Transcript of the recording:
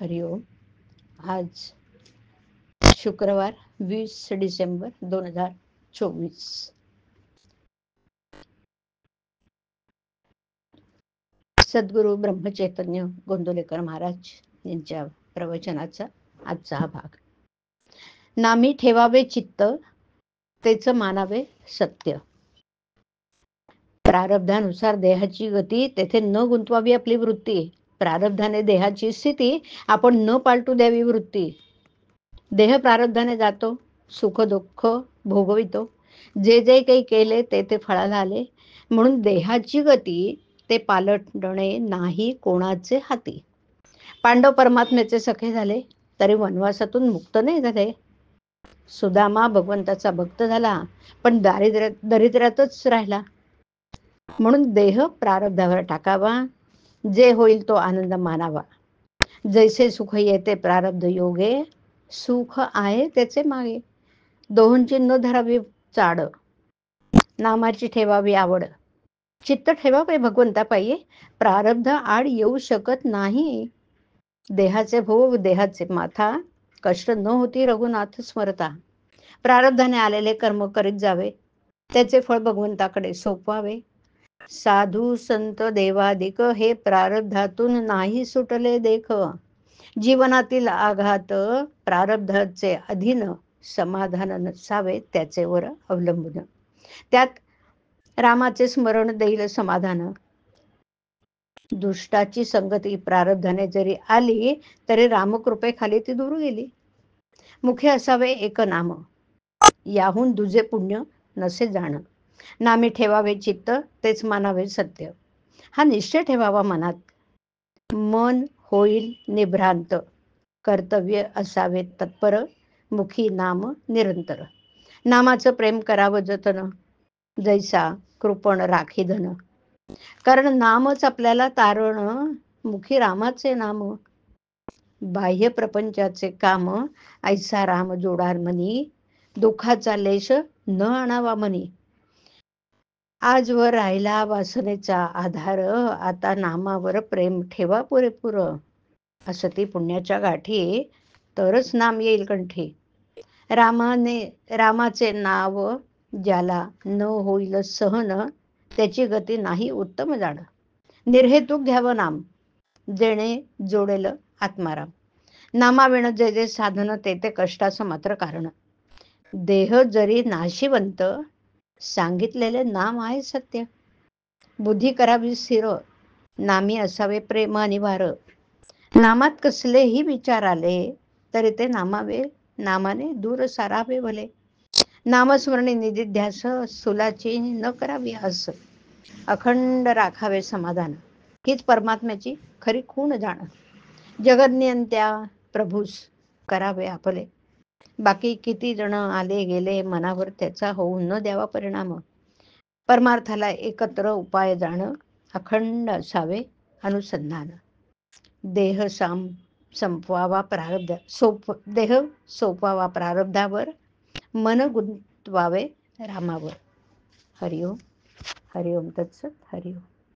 हरिओम. आज शुक्रवार 20 डिसेंबर 2024. सद्गुरू ब्रह्मचैतन्य गोंदवलेकर महाराज यांच्या प्रवचनाचा आजचा हा भाग. नामी ठेवावे चित्त, तेच मानावे सत्य. प्रारब्धानुसार देहाची गती, तेथे न गुंतवावी आपली वृत्ती. प्रारब्धाने देहाची स्थिती, आपण न पालटू द्यावी वृत्ती. देह प्रारब्धाने जातो, सुख दुःख भोगवितो. जे जे काही केले ते ते फळाला आले. म्हणून देहाची गती ते पालटणे नाही कोणाचे हाती. पांडव परमात्म्याचे सखे झाले, तरी वनवासातून मुक्त नाही झाले. सुदामा भगवंताचा भक्त झाला, पण दरिद्र्यातच राहिला. म्हणून देह प्रारब्धावर टाकावा, जे होईल तो आनंद मानावा. जैसे सुख येते प्रारब्ध योगे, सुख आहे त्याचे मागे. दोहोंची न धरावी चाड, नामाची ठेवावी आवड. चित्त ठेवावे भगवंता पायी, प्रारब्ध आड येऊ शकत नाही. देहाचे भोग देहाचे माथा, कष्ट न होती रघुनाथ स्मरता. प्रारब्धाने आलेले कर्म करीत जावे, त्याचे फळ भगवंताकडे सोपवावे. साधू संत देवादिक, हे प्रारब्धातून नाही सुटले देख. जीवनातील आघात प्रारब्धाचे अधीन, समाधान नसावे त्याचे वर अवलंबून. त्यात रामाचे स्मरण देईल समाधान. दुष्टाची संगती प्रारब्धाने जरी आली, तरी रामकृपेखाली ती दूर गेली. मुखे असावे एक नाम, याहून दुजे पुण्य नसे जाण. नामी ठेवावे चित्त, तेच मानावे सत्य. हा निश्चय ठेवावा मनात, मन होईल निभ्रांत. कर्तव्य असावे तत्पर, मुखी नाम निरंतर. नामाचं प्रेम करावं जतन, जैसा कृपण राखी धन. कारण नामच आपल्याला तारण, मुखी रामाचे नाम. बाह्य प्रपंचाचे काम, ऐसा राम जोडार मनी. दुःखाचा लेश न आणावा मनी. आजवर राहिला वासनेचा आधार, आता नामावर प्रेम ठेवा पुरेपूर. असती पुण्याच्या गाठी, तरच नाम येईल कंठी. रामाचे नाव ज्याला न होईल सहन, त्याची गती नाही उत्तम जाण. निर्हेतुक घ्यावं नाम, जेणे जोडेल आत्माराम. नामाविण जे जे साधन, ते ते कष्टाचं मात्र कारण. देह जरी नाशिवंत, सांगितलेले नाम आहे सत्य. बुद्धी करावी स्थिर, नामी असावे प्रेम अनिवार्य. नामात कसलेही विचार आले, तरी ते नामाने दूर सारावे भले. नामस्मरणी निधिध्यास, सुलाची न करावी आस. अखंड राखावे समाधान, हीच परमात्म्याची खरी खूण जाण. जगज्ञंत्या प्रभूस करावे आपले, बाकी किती जण आले गेले मनावर त्याचा होऊ न द्यावा परिणाम. परमार्थाला एकत्र उपाय जाण, अखंड असावे अनुसंधान. देह सोपवावा प्रारब्धावर, मन गुंतवावे रामावर. हरिओम. हरिओम तत्सत. हरिओम.